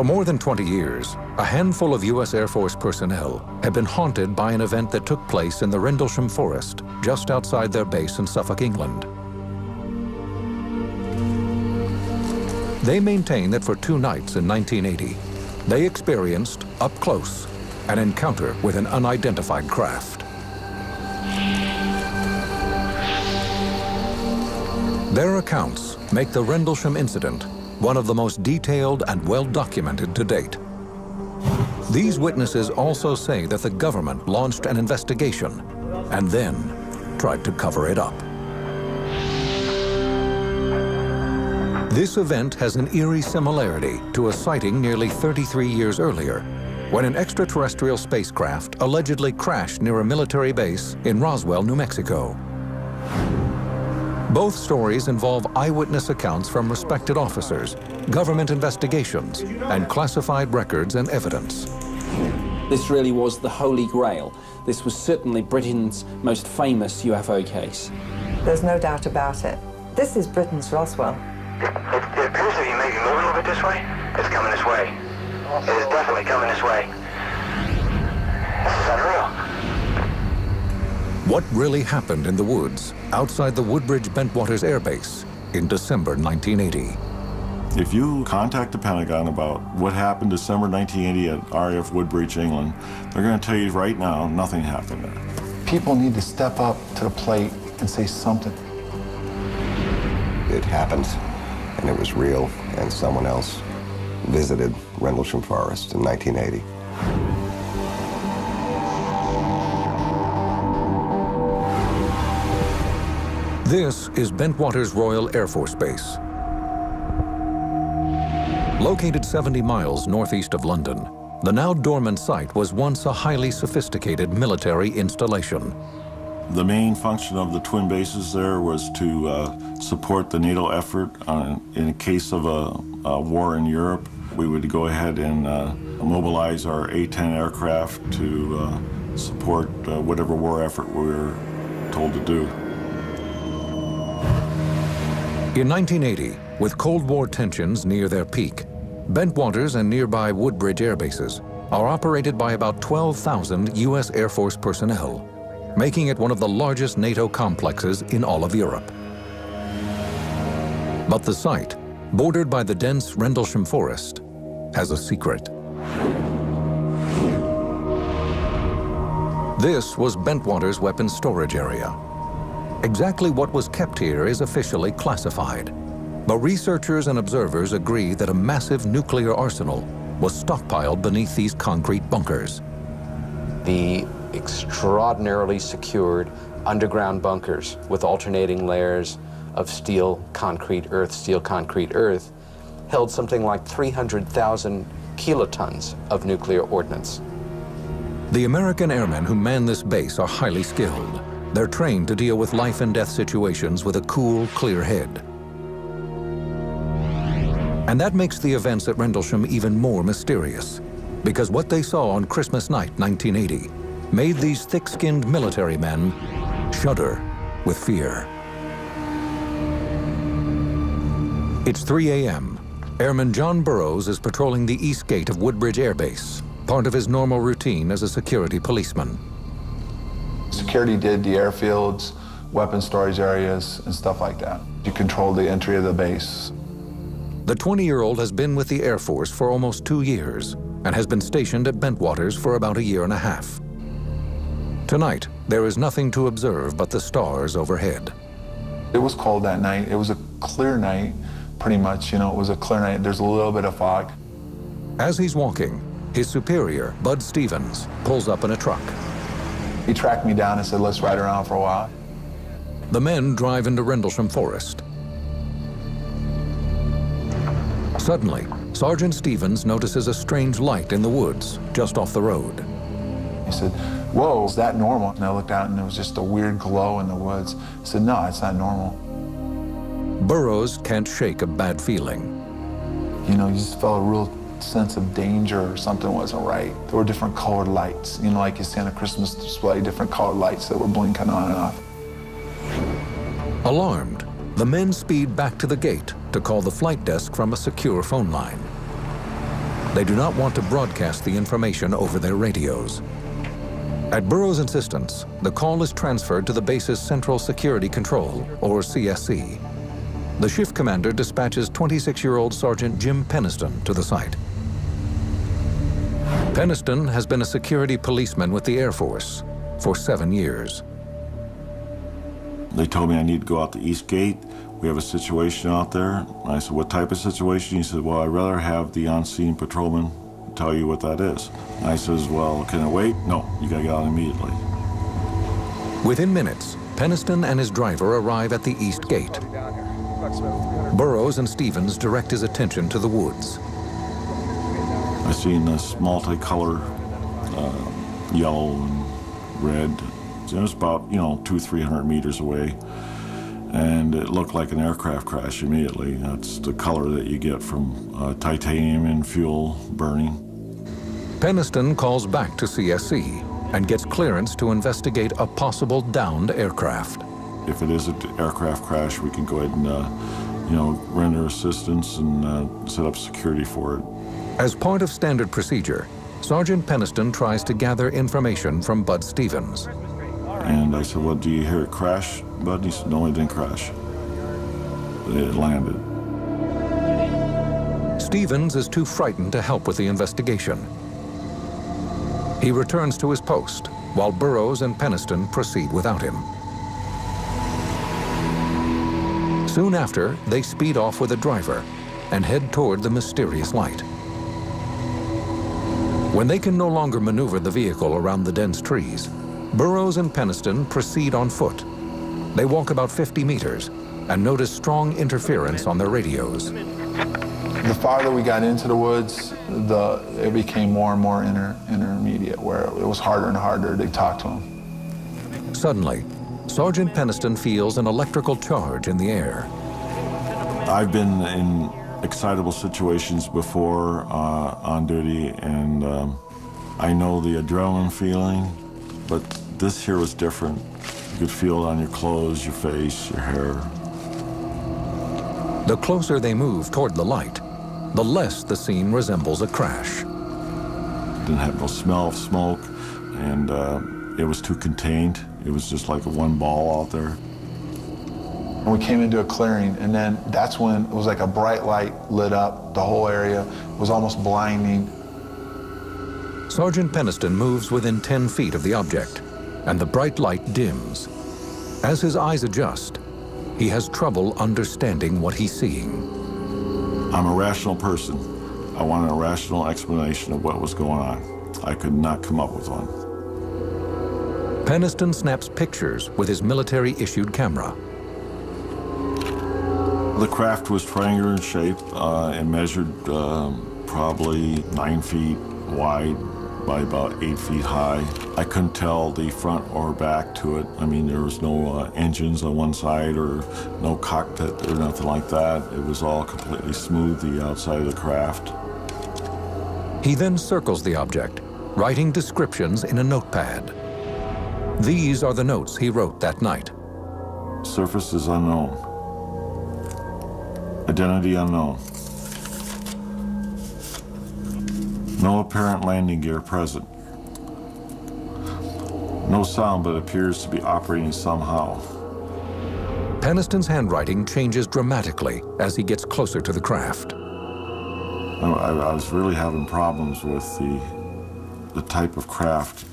For more than 20 years, a handful of U.S. Air Force personnel have been haunted by an event that took place in the Rendlesham Forest, just outside their base in Suffolk, England. They maintain that for 2 nights in 1980, they experienced, up close, an encounter with an unidentified craft. Their accounts make the Rendlesham incident one of the most detailed and well-documented to date. These witnesses also say that the government launched an investigation and then tried to cover it up. This event has an eerie similarity to a sighting nearly 33 years earlier, when an extraterrestrial spacecraft allegedly crashed near a military base in Roswell, New Mexico. Both stories involve eyewitness accounts from respected officers, government investigations, and classified records and evidence. This really was the Holy Grail. This was certainly Britain's most famous UFO case. There's no doubt about it. This is Britain's Roswell. It appears to be maybe moving a little bit this way. It's coming this way. It is definitely coming this way. This is unreal. What really happened in the woods outside the Woodbridge-Bentwaters Air Base in December 1980? If you contact the Pentagon about what happened December 1980 at RAF Woodbridge, England, they're going to tell you right now nothing happened there. People need to step up to the plate and say something. It happened, and it was real, and someone else visited Rendlesham Forest in 1980. This is Bentwaters Royal Air Force Base. Located 70 miles northeast of London, the now dormant site was once a highly sophisticated military installation. The main function of the twin bases there was to support the NATO effort in case of a war in Europe. We would go ahead and mobilize our A-10 aircraft to support whatever war effort we were told to do. In 1980, with Cold War tensions near their peak, Bentwaters and nearby Woodbridge air bases are operated by about 12,000 U.S. Air Force personnel, making it one of the largest NATO complexes in all of Europe. But the site, bordered by the dense Rendlesham Forest, has a secret. This was Bentwaters' weapons storage area. Exactly what was kept here is officially classified, but researchers and observers agree that a massive nuclear arsenal was stockpiled beneath these concrete bunkers. The extraordinarily secured underground bunkers with alternating layers of steel, concrete, earth, held something like 300,000 kilotons of nuclear ordnance. The American airmen who man this base are highly skilled. They're trained to deal with life and death situations with a cool, clear head. And that makes the events at Rendlesham even more mysterious, because what they saw on Christmas night 1980 made these thick-skinned military men shudder with fear. It's 3 a.m. Airman John Burroughs is patrolling the east gate of Woodbridge Air Base, part of his normal routine as a security policeman. Security did the airfields, weapon storage areas, and stuff like that. You control the entry of the base. The 20-year-old has been with the Air Force for almost 2 years and has been stationed at Bentwaters for about a year and a half. Tonight, there is nothing to observe but the stars overhead. It was cold that night. It was a clear night, pretty much. You know, it was a clear night. There's a little bit of fog. As he's walking, his superior, Bud Stevens, pulls up in a truck. He tracked me down and said, let's ride around for a while. The men drive into Rendlesham Forest. Suddenly, Sergeant Stevens notices a strange light in the woods just off the road. He said, whoa, is that normal? And I looked out and there was just a weird glow in the woods. I said, no, it's not normal. Burroughs can't shake a bad feeling. You know, you just felt a real sense of danger or something wasn't right. There were different colored lights, you know, like you see on a Christmas display, different colored lights that were blinking on and off. Alarmed, the men speed back to the gate to call the flight desk from a secure phone line. They do not want to broadcast the information over their radios. At Burroughs' insistence, the call is transferred to the base's Central Security Control, or CSC. The shift commander dispatches 26-year-old Sergeant Jim Peniston to the site. Peniston has been a security policeman with the Air Force for 7 years. They told me I need to go out the East Gate. We have a situation out there. I said, what type of situation? He said, well, I'd rather have the on-scene patrolman tell you what that is. I says, well, can it wait? No, you gotta get out immediately. Within minutes, Peniston and his driver arrive at the East Gate. Burroughs and Stevens direct his attention to the woods. I seen this multicolor, yellow and red. It was about, 200-300 meters away, and it looked like an aircraft crash immediately. That's the color that you get from titanium and fuel burning. Peniston calls back to CSC and gets clearance to investigate a possible downed aircraft. If it is an aircraft crash, we can go ahead and, render assistance and set up security for it. As part of standard procedure, Sergeant Peniston tries to gather information from Bud Stevens. And I said, well, do you hear it crash, Bud? He said, no, it didn't crash. It landed. Stevens is too frightened to help with the investigation. He returns to his post, while Burroughs and Peniston proceed without him. Soon after, they speed off with a driver and head toward the mysterious light. When they can no longer maneuver the vehicle around the dense trees, Burroughs and Peniston proceed on foot. They walk about 50 meters and notice strong interference on their radios. The farther we got into the woods, it became more and more intermediate, where it was harder and harder to talk to him. Suddenly, Sergeant Peniston feels an electrical charge in the air. I've been in excitable situations before on duty, and I know the adrenaline feeling, but this here was different. You could feel it on your clothes, your face, your hair. The closer they move toward the light, the less the scene resembles a crash. Didn't have no smell of smoke, and it was too contained. It was just like one ball out there. And we came into a clearing, and then that's when it was like a bright light lit up the whole area. It was almost blinding. Sergeant Peniston moves within 10 feet of the object, and the bright light dims. As his eyes adjust, he has trouble understanding what he's seeing. I'm a rational person. I wanted a rational explanation of what was going on. I could not come up with one. Peniston snaps pictures with his military-issued camera. The craft was triangular in shape and measured probably 9 feet wide by about 8 feet high. I couldn't tell the front or back to it. I mean, there was no engines on one side or no cockpit or nothing like that. It was all completely smooth, the outside of the craft. He then circles the object, writing descriptions in a notepad. These are the notes he wrote that night. Surface is unknown. Identity unknown. No apparent landing gear present. No sound, but appears to be operating somehow. Peniston's handwriting changes dramatically as he gets closer to the craft. I was really having problems with the type of craft.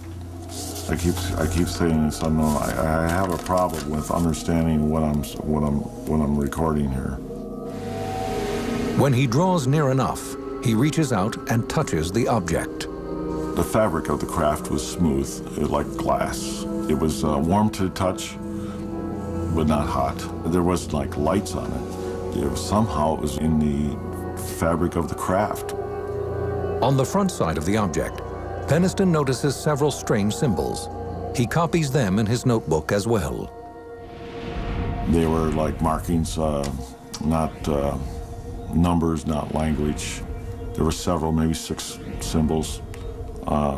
I keep saying it's unknown. I have a problem with understanding what I'm recording here. When he draws near enough, he reaches out and touches the object. The fabric of the craft was smooth, like glass. It was warm to the touch, but not hot. There wasn't like lights on it. Somehow it was in the fabric of the craft. On the front side of the object, Peniston notices several strange symbols. He copies them in his notebook as well. They were like markings, not numbers, not language. There were several, maybe 6 symbols,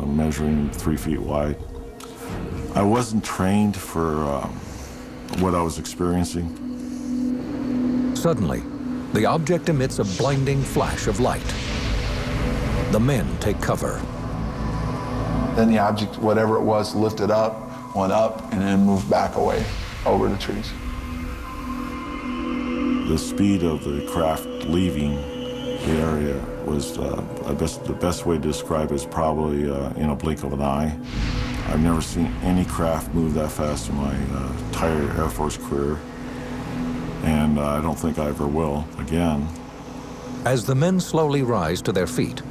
measuring 3 feet wide. I wasn't trained for what I was experiencing. Suddenly, the object emits a blinding flash of light. The men take cover. Then the object, whatever it was, lifted up, went up, and then moved back away over the trees. The speed of the craft leaving the area was, the best way to describe it is probably in a blink of an eye. I've never seen any craft move that fast in my entire Air Force career, and I don't think I ever will again. As the men slowly rise to their feet,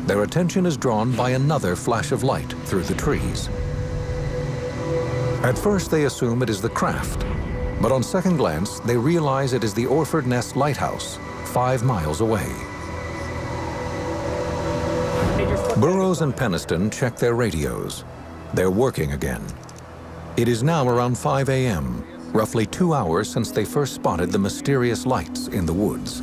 their attention is drawn by another flash of light through the trees. At first, they assume it is the craft, but on second glance, they realize it is the Orford Ness Lighthouse, 5 miles away. Burroughs and Penniston check their radios. They're working again. It is now around 5 a.m., roughly 2 hours since they first spotted the mysterious lights in the woods.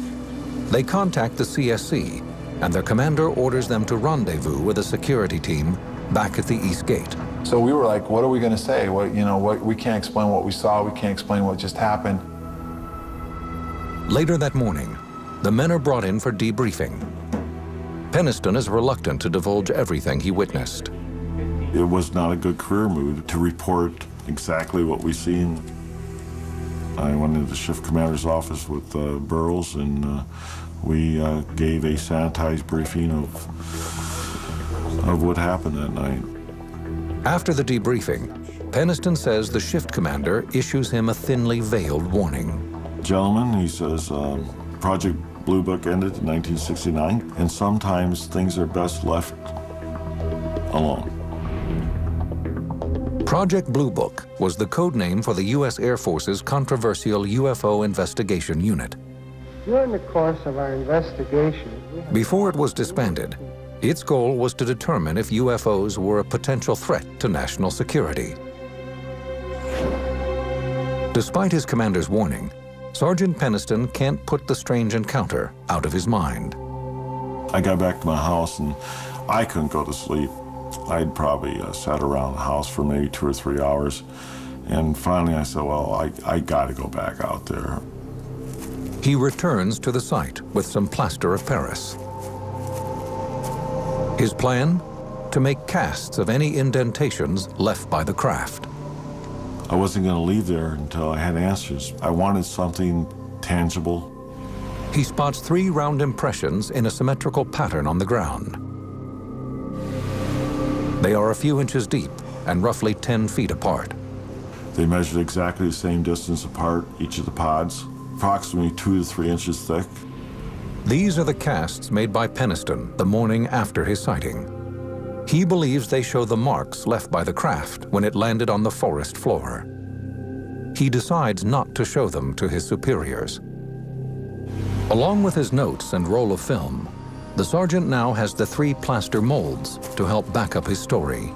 They contact the CSC, and their commander orders them to rendezvous with a security team back at the East Gate. So we were like, what are we going to say? We can't explain what we saw. We can't explain what just happened. Later that morning, the men are brought in for debriefing. Penniston is reluctant to divulge everything he witnessed. It was not a good career move to report exactly what we seen. I went into the shift commander's office with Burroughs, and we gave a sanitized briefing of what happened that night. After the debriefing, Penniston says the shift commander issues him a thinly veiled warning. Gentlemen, he says, Project Blue Book ended in 1969, and sometimes things are best left alone. Project Blue Book was the code name for the U.S. Air Force's controversial UFO investigation unit. During the course of our investigation, before it was disbanded, its goal was to determine if UFOs were a potential threat to national security. Despite his commander's warning, Sergeant Penniston can't put the strange encounter out of his mind. I got back to my house and I couldn't go to sleep. I'd probably sat around the house for maybe 2 or 3 hours. And finally I said, well, I got to go back out there. He returns to the site with some plaster of Paris. His plan? To make casts of any indentations left by the craft. I wasn't going to leave there until I had answers. I wanted something tangible. He spots 3 round impressions in a symmetrical pattern on the ground. They are a few inches deep and roughly 10 feet apart. They measured exactly the same distance apart, each of the pods, approximately 2 to 3 inches thick. These are the casts made by Penniston the morning after his sighting. He believes they show the marks left by the craft when it landed on the forest floor. He decides not to show them to his superiors. Along with his notes and roll of film, the sergeant now has the 3 plaster molds to help back up his story.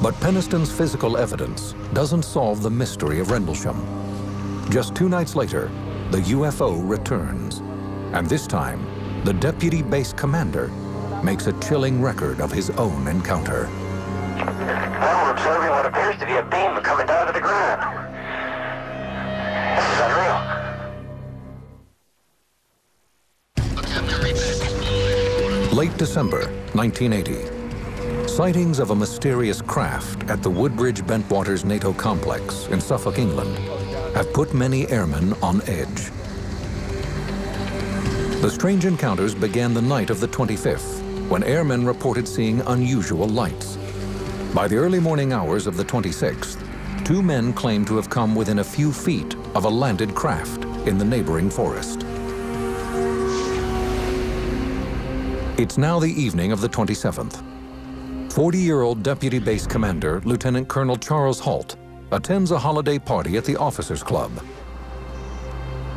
But Penniston's physical evidence doesn't solve the mystery of Rendlesham. Just 2 nights later, the UFO returns. And this time, the deputy base commander makes a chilling record of his own encounter. Well, we're observing what appears to be a beam coming down to the ground. This is unreal. Late December, 1980. Sightings of a mysterious craft at the Woodbridge Bentwaters NATO complex in Suffolk, England, have put many airmen on edge. The strange encounters began the night of the 25th, when airmen reported seeing unusual lights. By the early morning hours of the 26th, 2 men claimed to have come within a few feet of a landed craft in the neighboring forest. It's now the evening of the 27th. 40-year-old Deputy Base Commander Lieutenant Colonel Charles Halt attends a holiday party at the Officers Club.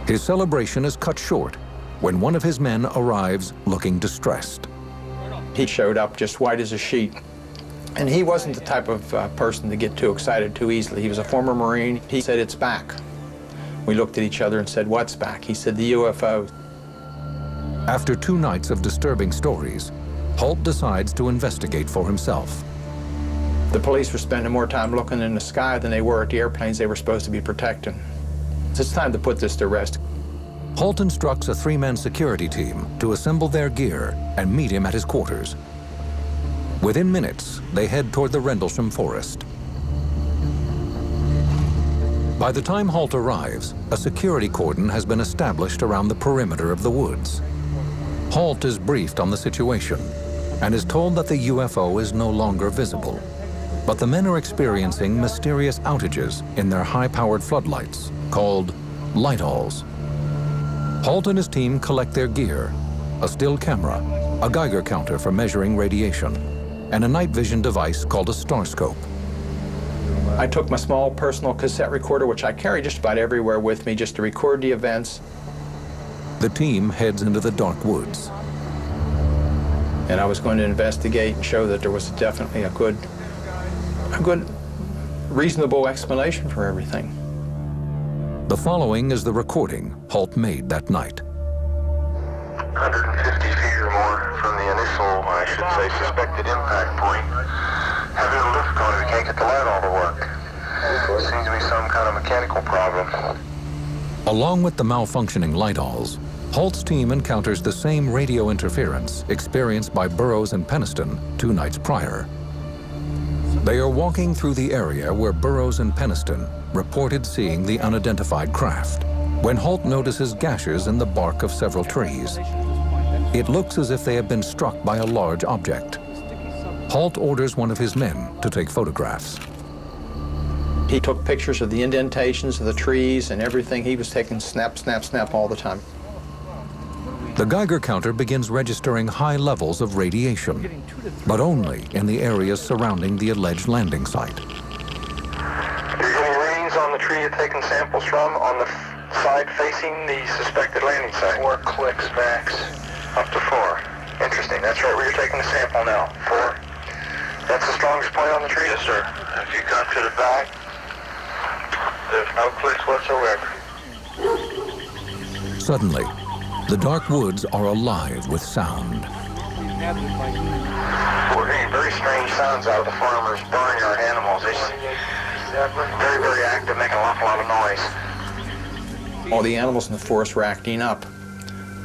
His celebration is cut short when one of his men arrives looking distressed. He showed up just white as a sheet. And he wasn't the type of person to get too excited too easily. He was a former Marine. He said, "It's back." We looked at each other and said, "What's back?" He said, "The UFO." After 2 nights of disturbing stories, Halt decides to investigate for himself. The police were spending more time looking in the sky than they were at the airplanes they were supposed to be protecting. It's time to put this to rest. Holt instructs a three-man security team to assemble their gear and meet him at his quarters. Within minutes, they head toward the Rendlesham Forest. By the time Holt arrives, a security cordon has been established around the perimeter of the woods. Holt is briefed on the situation and is told that the UFO is no longer visible. But the men are experiencing mysterious outages in their high-powered floodlights, called light-alls. Holt and his team collect their gear, a still camera, a Geiger counter for measuring radiation, and a night vision device called a starscope. I took my small personal cassette recorder, which I carry just about everywhere with me, just to record the events. The team heads into the dark woods. And I was going to investigate and show that there was definitely a good, reasonable explanation for everything. The following is the recording Holt made that night. 150 feet or more from the initial, I should say, suspected impact point. Having a lift going, we can't get the light all to work. Seems to be some kind of mechanical problem. Along with the malfunctioning light-alls, Holt's team encounters the same radio interference experienced by Burroughs and Penniston 2 nights prior. They are walking through the area where Burroughs and Penniston reported seeing the unidentified craft, when Holt notices gashes in the bark of several trees. It looks as if they have been struck by a large object. Holt orders one of his men to take photographs. He took pictures of the indentations of the trees and everything. He was taking snap, snap, snap all the time. The Geiger counter begins registering high levels of radiation, but only in the areas surrounding the alleged landing site. You're getting readings on the tree you're taking samples from on the side facing the suspected landing site. 4 clicks max. Up to 4. Interesting. That's right where you're taking the sample now. 4. That's the strongest point on the tree? Yes, sir. If you come to the back, there's no clicks whatsoever. Suddenly, the dark woods are alive with sound. We're hearing very strange sounds out of the farmers' barnyard animals. It's very, very active, making an awful lot of noise. All the animals in the forest were acting up,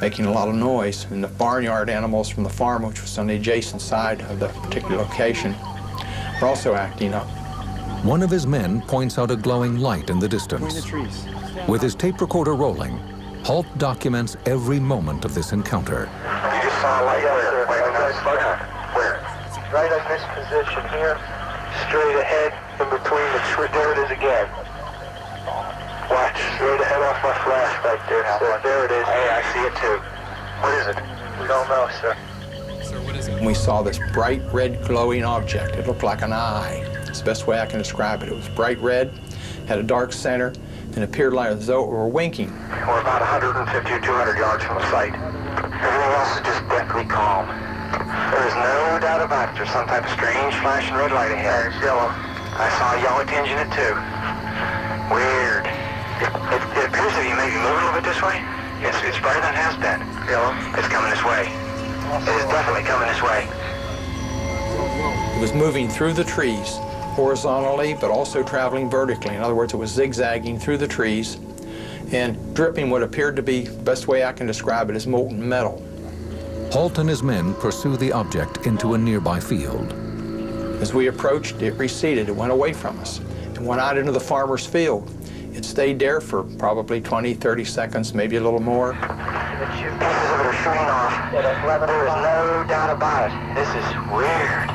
making a lot of noise, and the barnyard animals from the farm, which was on the adjacent side of the particular location, were also acting up. One of his men points out a glowing light in the distance. With his tape recorder rolling, Holt documents every moment of this encounter. You just saw a light there. Wait, slow down. Where? Right in this position here, straight ahead, in between the tree. There it is again. Watch. Straight ahead off my flash right there. So there it is. Hey, I see it too. What is it? We don't know, sir. And we saw this bright red glowing object. It looked like an eye. It's the best way I can describe it. It was bright red, had a dark center, and appeared like as though it were winking. We're about 150 or 200 yards from the site. Everything else is just deathly calm. There is no doubt about it. There's some type of strange flashing red light ahead. It's yellow. I saw a yellow tinge in it too. Weird. It appears to be maybe moving a little bit this way. It's brighter than it has been. Yellow. It's coming this way. It is definitely coming this way. It was moving through the trees, horizontally, but also traveling vertically. In other words, it was zigzagging through the trees and dripping what appeared to be, the best way I can describe it, as molten metal. Holt and his men pursue the object into a nearby field. As we approached, it receded. It went away from us. It went out into the farmer's field. It stayed there for probably 20, 30 seconds, maybe a little more. Pieces of it are shooting off. There is no doubt about it. This is weird.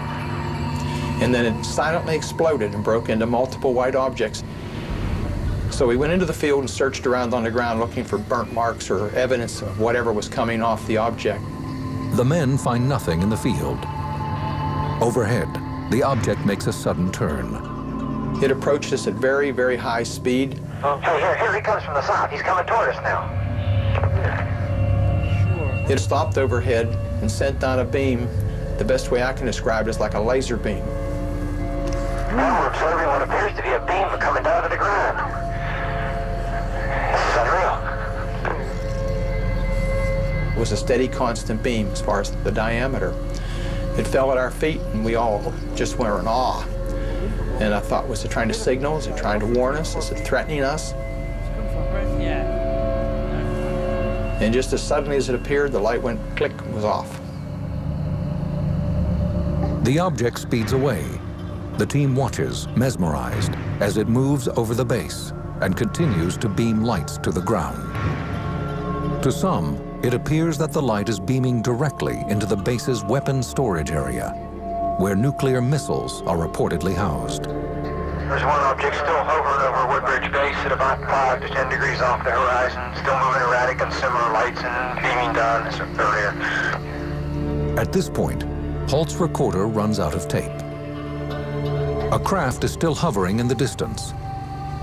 And then it silently exploded and broke into multiple white objects. So we went into the field and searched around on the ground looking for burnt marks or evidence of whatever was coming off the object. The men find nothing in the field. Overhead, the object makes a sudden turn. It approached us at very, very high speed. Oh, here he comes from the south. He's coming toward us now. It stopped overhead and sent down a beam. The best way I can describe it is like a laser beam. Now we're observing what appears to be a beam coming down to the ground. This is unreal. It was a steady, constant beam as far as the diameter. It fell at our feet, and we all just were in awe. And I thought, was it trying to signal? Is it trying to warn us? Is it threatening us? And just as suddenly as it appeared, the light went click, was off. The object speeds away. The team watches, mesmerized, as it moves over the base and continues to beam lights to the ground. To some, it appears that the light is beaming directly into the base's weapons storage area, where nuclear missiles are reportedly housed. There's one object still hovering over Woodbridge Base at about 5 to 10 degrees off the horizon, still moving erratic and similar lights and beaming down as earlier. At this point, Halt's recorder runs out of tape. A craft is still hovering in the distance,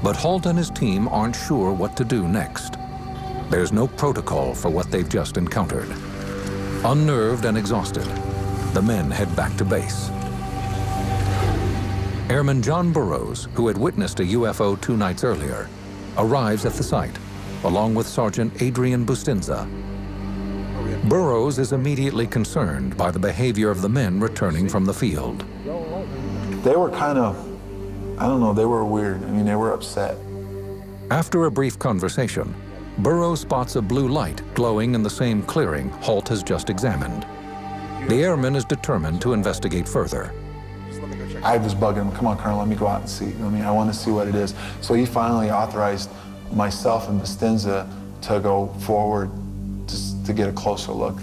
but Halt and his team aren't sure what to do next. There's no protocol for what they've just encountered. Unnerved and exhausted, the men head back to base. Airman John Burroughs, who had witnessed a UFO 2 nights earlier, arrives at the site, along with Sergeant Adrian Bustinza. Burroughs is immediately concerned by the behavior of the men returning from the field. They were kind of, I don't know, they were weird. I mean, they were upset. After a brief conversation, Burroughs spots a blue light glowing in the same clearing Halt has just examined. The airman is determined to investigate further. I was bugging him, come on, Colonel, let me go out and see. I mean, I want to see what it is. So he finally authorized myself and Bustinza to go forward to get a closer look.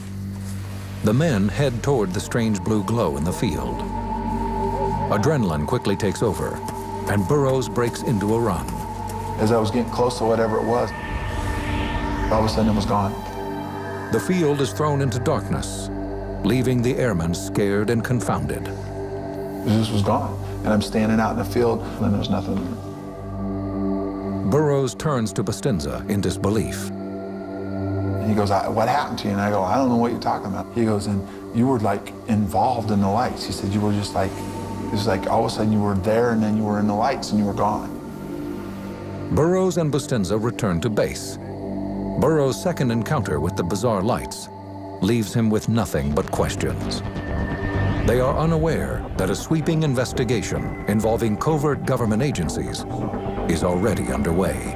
The men head toward the strange blue glow in the field. Adrenaline quickly takes over, and Burroughs breaks into a run. As I was getting close to whatever it was, all of a sudden it was gone. The field is thrown into darkness, leaving the airmen scared and confounded. It just was gone. And I'm standing out in the field, and there's nothing there. Burroughs turns to Bustinza in disbelief. And he goes, what happened to you? And I go, I don't know what you're talking about. He goes, and you were like involved in the lights. He said, you were just like, it was like all of a sudden you were there and then you were in the lights and you were gone. Burroughs and Bustinza return to base. Burroughs' second encounter with the bizarre lights leaves him with nothing but questions. They are unaware that a sweeping investigation involving covert government agencies is already underway.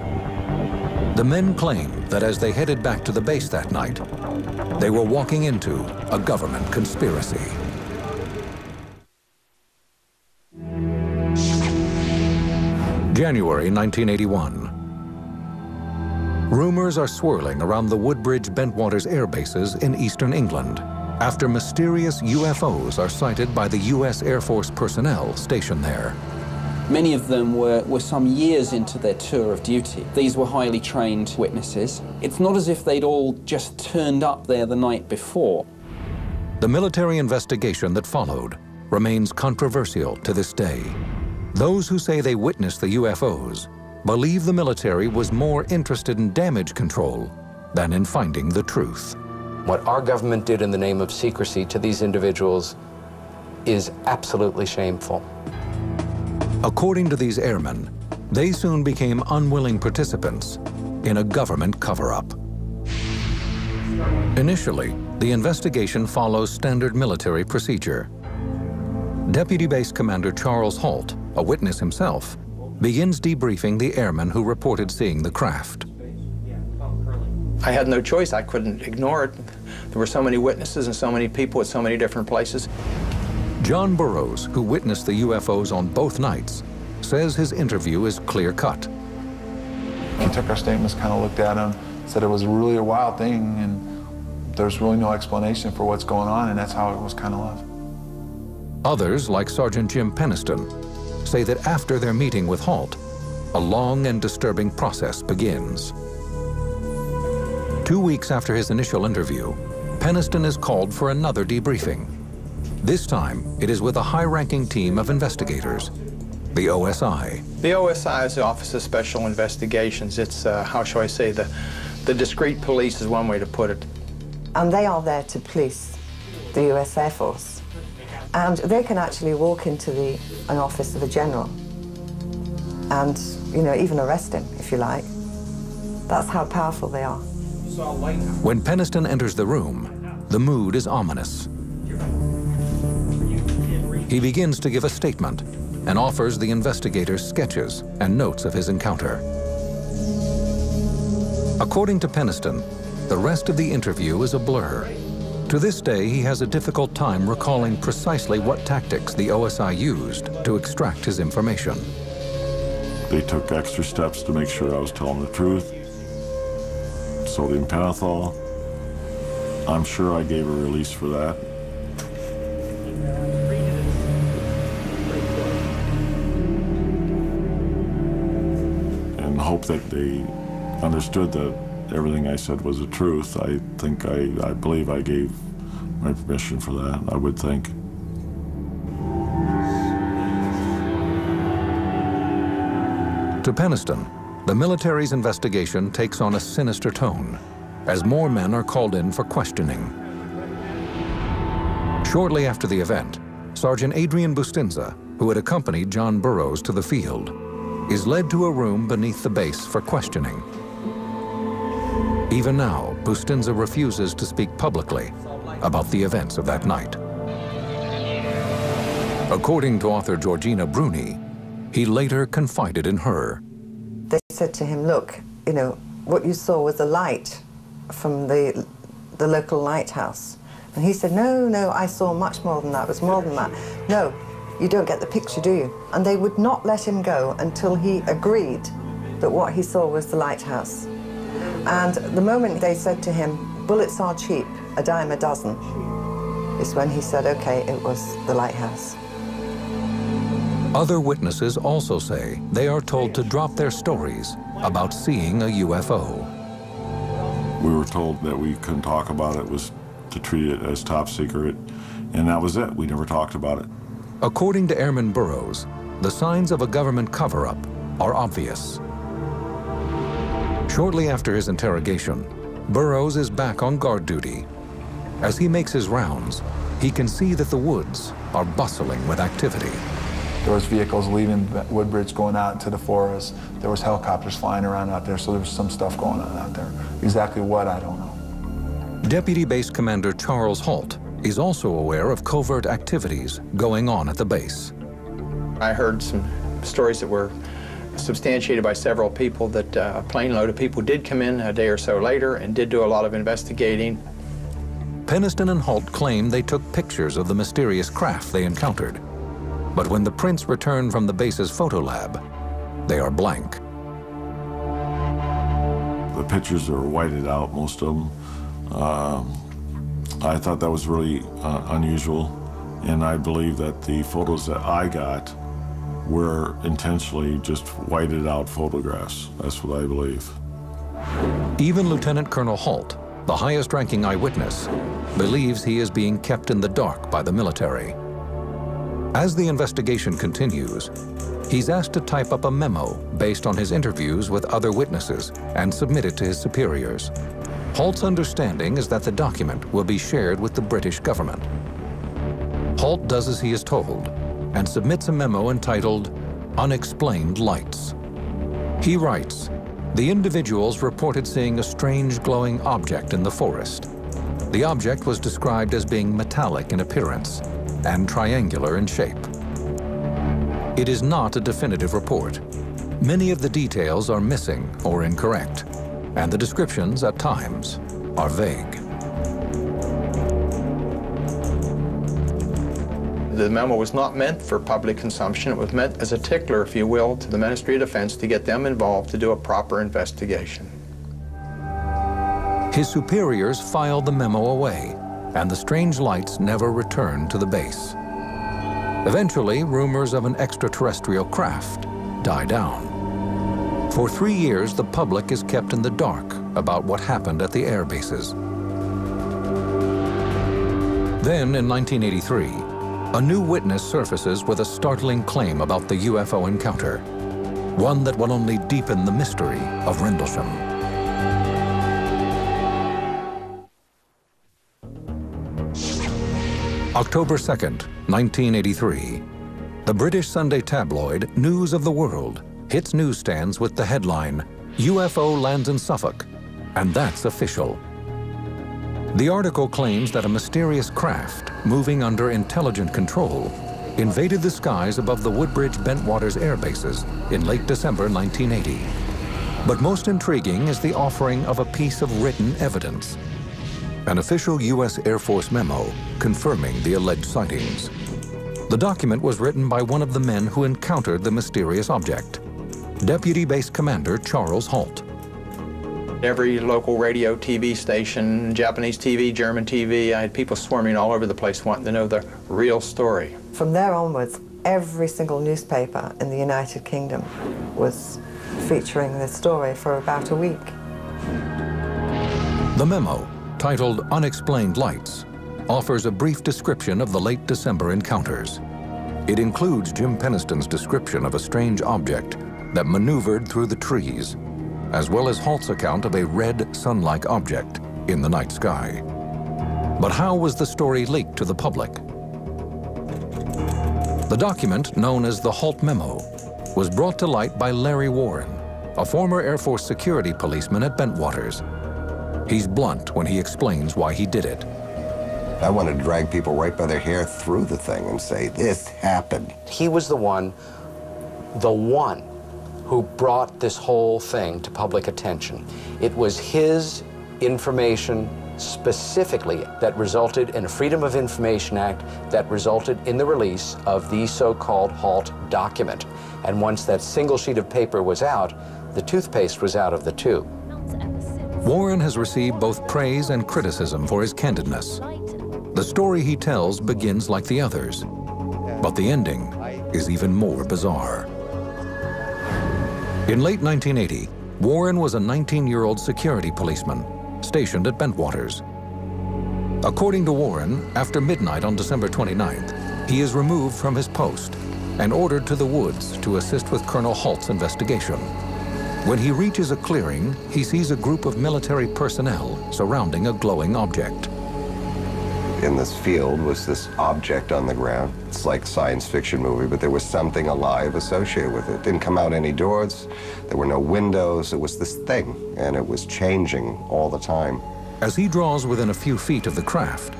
The men claim that as they headed back to the base that night, they were walking into a government conspiracy. January 1981. Rumors are swirling around the Woodbridge-Bentwaters air bases in eastern England after mysterious UFOs are sighted by the U.S. Air Force personnel stationed there. Many of them were some years into their tour of duty. These were highly trained witnesses. It's not as if they'd all just turned up there the night before. The military investigation that followed remains controversial to this day. Those who say they witnessed the UFOs believe the military was more interested in damage control than in finding the truth. What our government did in the name of secrecy to these individuals is absolutely shameful. According to these airmen, they soon became unwilling participants in a government cover-up. Initially, the investigation follows standard military procedure. Deputy Base Commander Charles Halt, a witness himself, begins debriefing the airmen who reported seeing the craft. I had no choice. I couldn't ignore it. There were so many witnesses and so many people at so many different places. John Burroughs, who witnessed the UFOs on both nights, says his interview is clear-cut. He took our statements, kind of looked at them, said it was really a wild thing, and there's really no explanation for what's going on, and that's how it was kind of left. Others, like Sergeant Jim Peniston, say that after their meeting with Halt, a long and disturbing process begins. 2 weeks after his initial interview, Peniston is called for another debriefing. This time, it is with a high-ranking team of investigators, the OSI. The OSI is the Office of Special Investigations. It's, how shall I say, the discreet police is one way to put it. And they are there to police the US Air Force. And they can actually walk into an office of a general and, you know, even arrest him, if you like. That's how powerful they are. When Peniston enters the room, the mood is ominous. He begins to give a statement and offers the investigators sketches and notes of his encounter. According to Peniston, the rest of the interview is a blur. To this day, he has a difficult time recalling precisely what tactics the OSI used to extract his information. They took extra steps to make sure I was telling the truth. Sodium pentothal. I'm sure I gave a release for that. And hope that they understood that everything I said was the truth. I believe I gave my permission for that, I would think. To Peniston, the military's investigation takes on a sinister tone as more men are called in for questioning. Shortly after the event, Sergeant Adrian Bustinza, who had accompanied John Burroughs to the field, is led to a room beneath the base for questioning. Even now, Bustinza refuses to speak publicly about the events of that night. According to author Georgina Bruni, he later confided in her. They said to him, look, you know, what you saw was a light from the local lighthouse. And he said, no, I saw much more than that. It was more than that. No, you don't get the picture, do you? And they would not let him go until he agreed that what he saw was the lighthouse. And the moment they said to him, bullets are cheap, a dime a dozen, is when he said, okay, it was the lighthouse. Other witnesses also say they are told to drop their stories about seeing a UFO. We were told that we couldn't talk about it, was to treat it as top secret, and that was it. We never talked about it. According to Airman Burroughs, the signs of a government cover-up are obvious. Shortly after his interrogation, Burroughs is back on guard duty. As he makes his rounds, he can see that the woods are bustling with activity. There was vehicles leaving Woodbridge going out into the forest. There was helicopters flying around out there, so there was some stuff going on out there. Exactly what, I don't know. Deputy Base Commander Charles Holt is also aware of covert activities going on at the base. I heard some stories that were substantiated by several people that a plane load of people did come in a day or so later and did do a lot of investigating. Peniston and Holt claim they took pictures of the mysterious craft they encountered. But when the prints return from the base's photo lab, they are blank. The pictures are whited out, most of them. I thought that was really unusual, and I believe that the photos that I got were intentionally just whited out photographs. That's what I believe. Even Lieutenant Colonel Holt, the highest-ranking eyewitness, believes he is being kept in the dark by the military. As the investigation continues, he's asked to type up a memo based on his interviews with other witnesses and submit it to his superiors. Holt's understanding is that the document will be shared with the British government. Holt does as he is told and submits a memo entitled Unexplained Lights. He writes, the individuals reported seeing a strange glowing object in the forest. The object was described as being metallic in appearance and triangular in shape. It is not a definitive report. Many of the details are missing or incorrect, and the descriptions at times are vague. The memo was not meant for public consumption. It was meant as a tickler, if you will, to the Ministry of Defense to get them involved to do a proper investigation. His superiors filed the memo away, and the strange lights never returned to the base. Eventually, rumors of an extraterrestrial craft die down. For 3 years, the public is kept in the dark about what happened at the air bases. Then, in 1983, a new witness surfaces with a startling claim about the UFO encounter, one that will only deepen the mystery of Rendlesham. October 2nd, 1983. The British Sunday tabloid News of the World hits newsstands with the headline, UFO lands in Suffolk, and that's official. The article claims that a mysterious craft, moving under intelligent control, invaded the skies above the Woodbridge Bentwaters air bases in late December 1980. But most intriguing is the offering of a piece of written evidence. An official U.S. Air Force memo confirming the alleged sightings. The document was written by one of the men who encountered the mysterious object, Deputy Base Commander Charles Halt. Every local radio, TV station, Japanese TV, German TV, I had people swarming all over the place wanting to know the real story. From there onwards, every single newspaper in the United Kingdom was featuring this story for about a week. The memo, titled Unexplained Lights, offers a brief description of the late December encounters. It includes Jim Peniston's description of a strange object that maneuvered through the trees, as well as Halt's account of a red sun-like object in the night sky. But how was the story leaked to the public? The document, known as the Halt Memo, was brought to light by Larry Warren, a former Air Force security policeman at Bentwaters. He's blunt when he explains why he did it. I wanted to drag people right by their hair through the thing and say, this happened. He was the one who brought this whole thing to public attention. It was his information specifically that resulted in a Freedom of Information Act that resulted in the release of the so-called Halt document. And once that single sheet of paper was out, the toothpaste was out of the tube. Warren has received both praise and criticism for his candidness. The story he tells begins like the others, but the ending is even more bizarre. In late 1980, Warren was a 19-year-old security policeman stationed at Bentwaters. According to Warren, after midnight on December 29th, he is removed from his post and ordered to the woods to assist with Colonel Halt's investigation. When he reaches a clearing, he sees a group of military personnel surrounding a glowing object. In this field was this object on the ground. It's like a science fiction movie, but there was something alive associated with it. Didn't come out any doors, there were no windows, it was this thing, and it was changing all the time. As he draws within a few feet of the craft,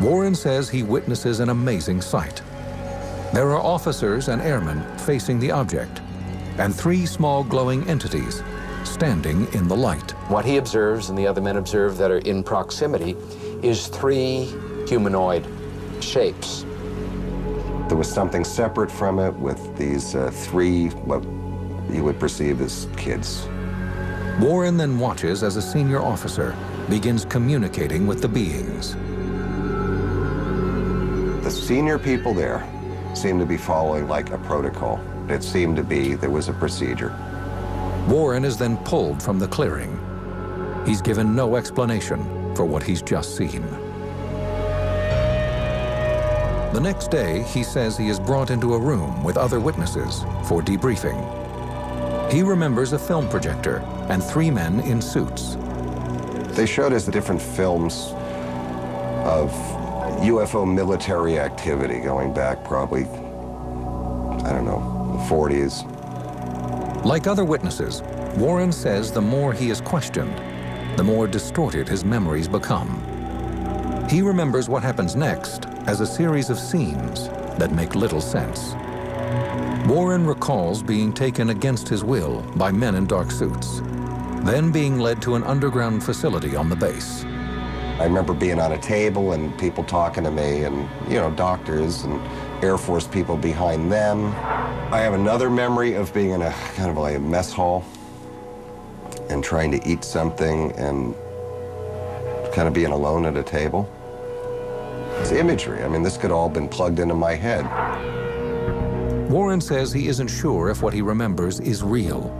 Warren says he witnesses an amazing sight. There are officers and airmen facing the object, and 3 small glowing entities standing in the light. What he observes and the other men observe that are in proximity is 3 humanoid shapes. There was something separate from it with these 3, what you would perceive as kids. Warren then watches as a senior officer begins communicating with the beings. The senior people there seemed to be following like a protocol. It seemed to be there was a procedure. Warren is then pulled from the clearing. He's given no explanation for what he's just seen. The next day, he says he is brought into a room with other witnesses for debriefing. He remembers a film projector and 3 men in suits. They showed us the different films of UFO military activity going back probably, I don't know, the 40s. Like other witnesses, Warren says the more he is questioned, the more distorted his memories become. He remembers what happens next as a series of scenes that make little sense. Warren recalls being taken against his will by men in dark suits, then being led to an underground facility on the base. I remember being on a table and people talking to me and, you know, doctors and Air Force people behind them. I have another memory of being in a kind of like a mess hall and trying to eat something and kind of being alone at a table. It's imagery. I mean, this could all have been plugged into my head. Warren says he isn't sure if what he remembers is real,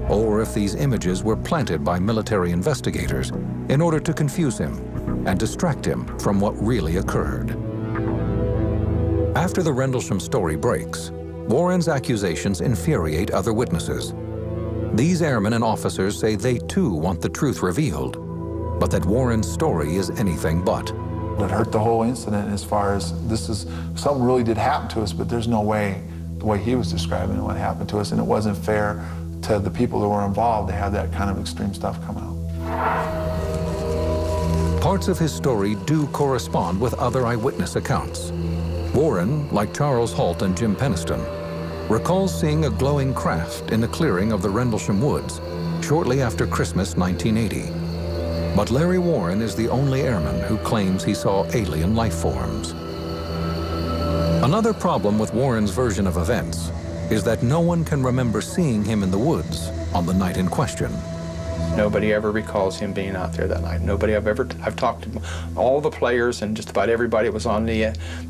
or if these images were planted by military investigators in order to confuse him and distract him from what really occurred. After the Rendlesham story breaks, Warren's accusations infuriate other witnesses. These airmen and officers say they too want the truth revealed, but that Warren's story is anything but. It hurt the whole incident as far as this is, something really did happen to us, but there's no way, the way he was describing what happened to us, and it wasn't fair to the people that were involved to have that kind of extreme stuff come out. Parts of his story do correspond with other eyewitness accounts. Warren, like Charles Halt and Jim Peniston, recalls seeing a glowing craft in a clearing of the Rendlesham Woods shortly after Christmas 1980. But Larry Warren is the only airman who claims he saw alien life forms. Another problem with Warren's version of events is that no one can remember seeing him in the woods on the night in question. Nobody ever recalls him being out there that night. Nobody I've talked to all the players and just about everybody was on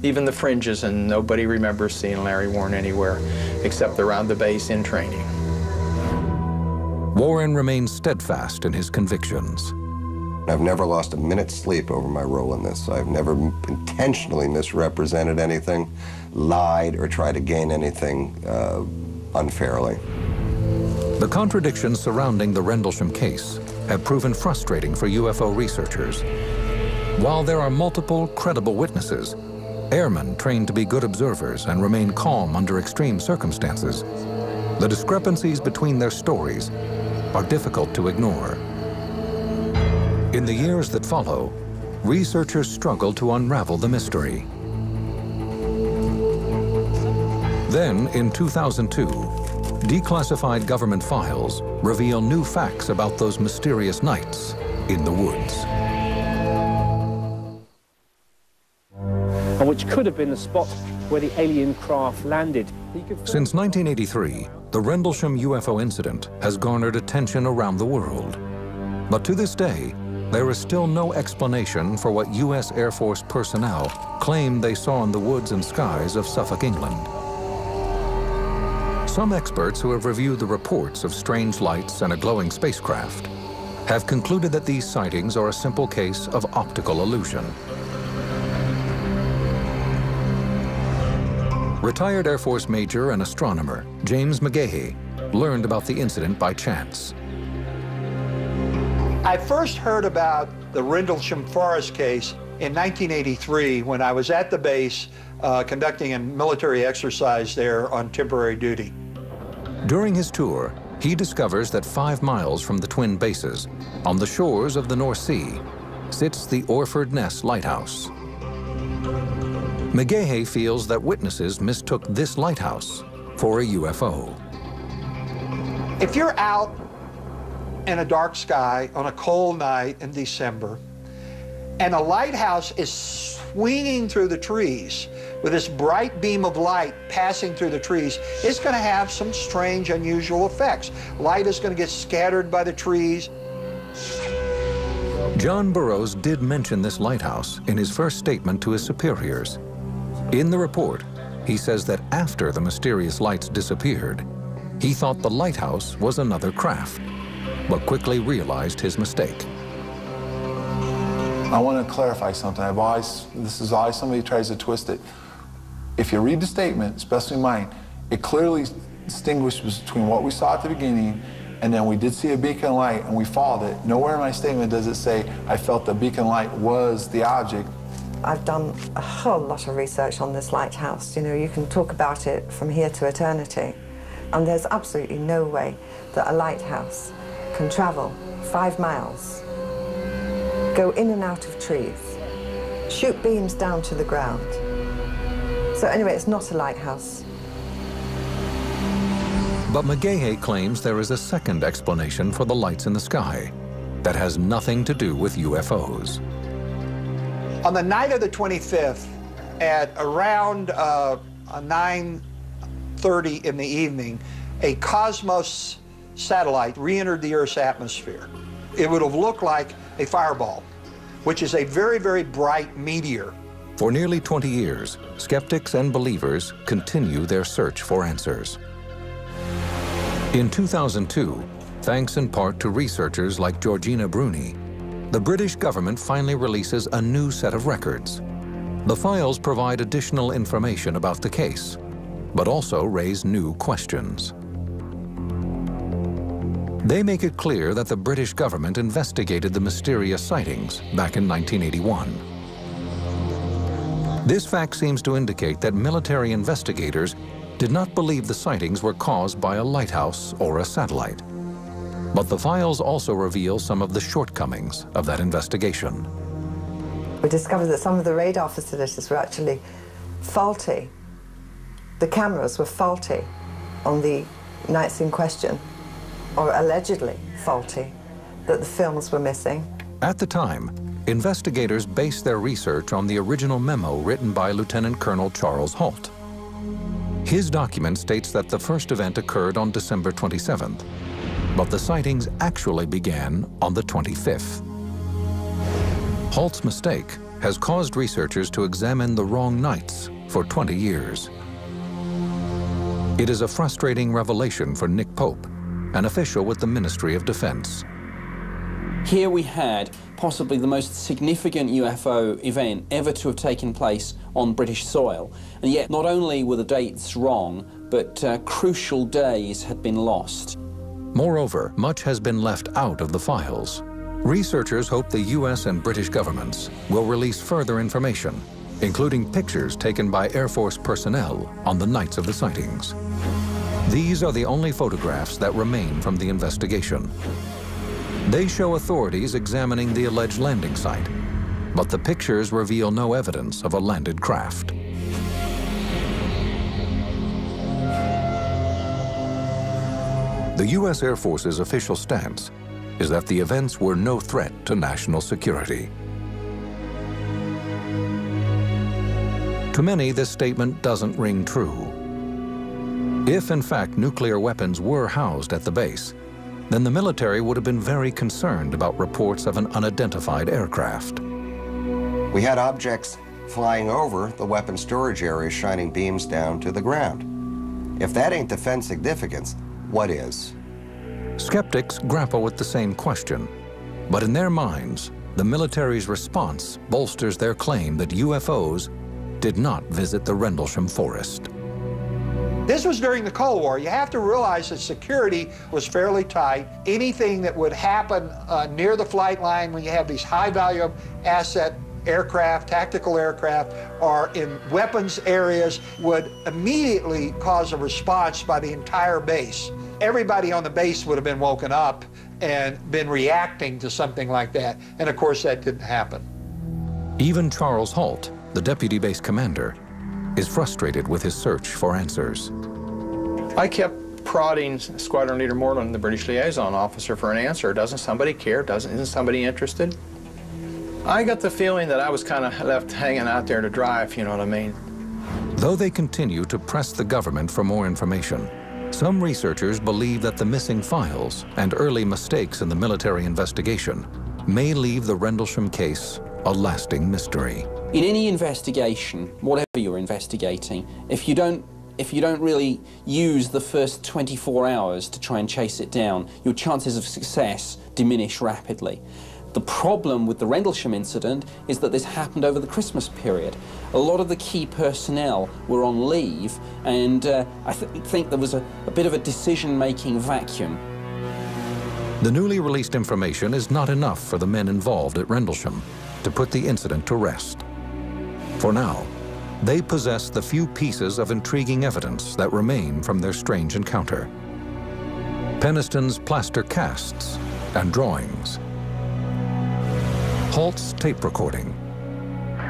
even the fringes, and nobody remembers seeing Larry Warren anywhere except around the base in training. Warren remains steadfast in his convictions. I've never lost a minute's sleep over my role in this. I've never intentionally misrepresented anything, lied, or tried to gain anything unfairly. The contradictions surrounding the Rendlesham case have proven frustrating for UFO researchers. While there are multiple credible witnesses, airmen trained to be good observers and remain calm under extreme circumstances, the discrepancies between their stories are difficult to ignore. In the years that follow, researchers struggle to unravel the mystery. Then, in 2002, declassified government files reveal new facts about those mysterious nights in the woods. And which could have been the spot where the alien craft landed. Since 1983, the Rendlesham UFO incident has garnered attention around the world. But to this day, there is still no explanation for what U.S. Air Force personnel claimed they saw in the woods and skies of Suffolk, England. Some experts who have reviewed the reports of strange lights and a glowing spacecraft have concluded that these sightings are a simple case of optical illusion. Retired Air Force Major and astronomer James McGahey learned about the incident by chance. I first heard about the Rendlesham Forest case in 1983 when I was at the base conducting a military exercise there on temporary duty. During his tour, he discovers that 5 miles from the twin bases, on the shores of the North Sea, sits the Orford Ness Lighthouse. McGahey feels that witnesses mistook this lighthouse for a UFO. If you're out in a dark sky on a cold night in December, and a lighthouse is swinging through the trees with this bright beam of light passing through the trees, it's going to have some strange, unusual effects. Light is going to get scattered by the trees. John Burroughs did mention this lighthouse in his first statement to his superiors. In the report, he says that after the mysterious lights disappeared, he thought the lighthouse was another craft, but quickly realized his mistake. I want to clarify something. This is always somebody tries to twist it. If you read the statement, especially mine, it clearly distinguishes between what we saw at the beginning and then we did see a beacon light and we followed it. Nowhere in my statement does it say I felt the beacon light was the object. I've done a whole lot of research on this lighthouse. You know, you can talk about it from here to eternity. And there's absolutely no way that a lighthouse can travel 5 miles, go in and out of trees, shoot beams down to the ground. So anyway, it's not a lighthouse. But McGahey claims there is a second explanation for the lights in the sky that has nothing to do with UFOs. On the night of the 25th, at around 9:30 in the evening, a Cosmos satellite re-entered the Earth's atmosphere. It would have looked like a fireball, which is a very, very bright meteor. For nearly 20 years, skeptics and believers continue their search for answers. In 2002, thanks in part to researchers like Georgina Bruni, the British government finally releases a new set of records. The files provide additional information about the case, but also raise new questions. They make it clear that the British government investigated the mysterious sightings back in 1981. This fact seems to indicate that military investigators did not believe the sightings were caused by a lighthouse or a satellite. But the files also reveal some of the shortcomings of that investigation. We discovered that some of the radar facilities were actually faulty. The cameras were faulty. on the nights in question, or allegedly faulty, that the films were missing. At the time, investigators based their research on the original memo written by Lieutenant Colonel Charles Halt. His document states that the first event occurred on December 27th, but the sightings actually began on the 25th. Halt's mistake has caused researchers to examine the wrong nights for 20 years. It is a frustrating revelation for Nick Pope, an official with the Ministry of Defense. Here we had possibly the most significant UFO event ever to have taken place on British soil, and yet not only were the dates wrong, but crucial days had been lost. Moreover, much has been left out of the files. Researchers hope the U.S. and British governments will release further information, including pictures taken by Air Force personnel on the nights of the sightings. These are the only photographs that remain from the investigation. They show authorities examining the alleged landing site, but the pictures reveal no evidence of a landed craft. The U.S. Air Force's official stance is that the events were no threat to national security. To many, this statement doesn't ring true. If, in fact, nuclear weapons were housed at the base, then the military would have been very concerned about reports of an unidentified aircraft. We had objects flying over the weapon storage area, shining beams down to the ground. If that ain't defense significance, what is? Skeptics grapple with the same question, but in their minds, the military's response bolsters their claim that UFOs did not visit the Rendlesham Forest. This was during the Cold War. You have to realize that security was fairly tight. Anything that would happen near the flight line when you have these high-value asset aircraft, tactical aircraft, or in weapons areas would immediately cause a response by the entire base. Everybody on the base would have been woken up and been reacting to something like that. And of course, that didn't happen. Even Charles Halt, the deputy base commander, is frustrated with his search for answers. I kept prodding Squadron Leader Moreland, the British liaison officer, for an answer. Doesn't somebody care? Isn't somebody interested? I got the feeling that I was kind of left hanging out there to dry, if you know what I mean. Though they continue to press the government for more information, some researchers believe that the missing files and early mistakes in the military investigation may leave the Rendlesham case a lasting mystery. In any investigation, whatever you're investigating, if you don't really use the first 24 hours to try and chase it down, your chances of success diminish rapidly. The problem with the Rendlesham incident is that this happened over the Christmas period. A lot of the key personnel were on leave, and I think there was a bit of a decision-making vacuum. The newly released information is not enough for the men involved at Rendlesham to put the incident to rest. For now, they possess the few pieces of intriguing evidence that remain from their strange encounter. Peniston's plaster casts and drawings. Halt's tape recording.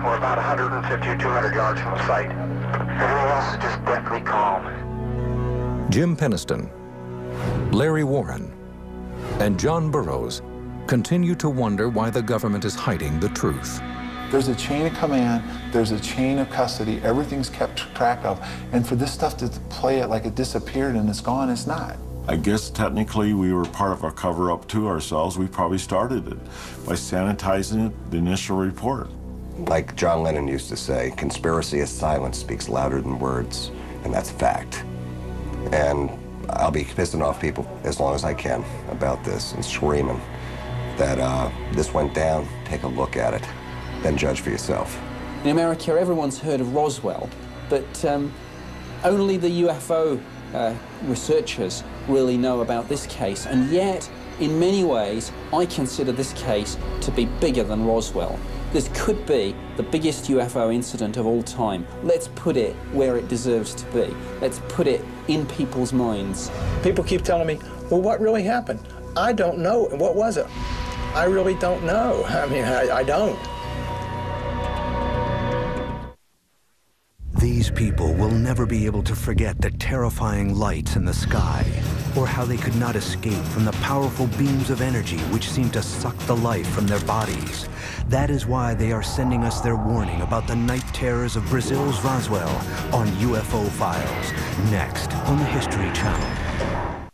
We're about 150 or 200 yards from the site. Everything else is just deathly calm. Jim Peniston, Larry Warren, and John Burroughs continue to wonder why the government is hiding the truth. There's a chain of command, there's a chain of custody, everything's kept track of. And for this stuff to play it like it disappeared and it's gone, it's not. I guess technically we were part of a cover-up to ourselves. We probably started it by sanitizing the initial report. Like John Lennon used to say, conspiracy is silence speaks louder than words, and that's fact. And I'll be pissing off people as long as I can about this and screaming that this went down, take a look at it, then judge for yourself. In America, everyone's heard of Roswell, but only the UFO researchers really know about this case, and yet, in many ways, I consider this case to be bigger than Roswell. This could be the biggest UFO incident of all time. Let's put it where it deserves to be. Let's put it in people's minds. People keep telling me, well, what really happened? I don't know. What was it? I really don't know. I mean, I don't. These people will never be able to forget the terrifying lights in the sky, or how they could not escape from the powerful beams of energy which seem to suck the life from their bodies. That is why they are sending us their warning about the night terrors of Brazil's Roswell on UFO Files, next on the History Channel.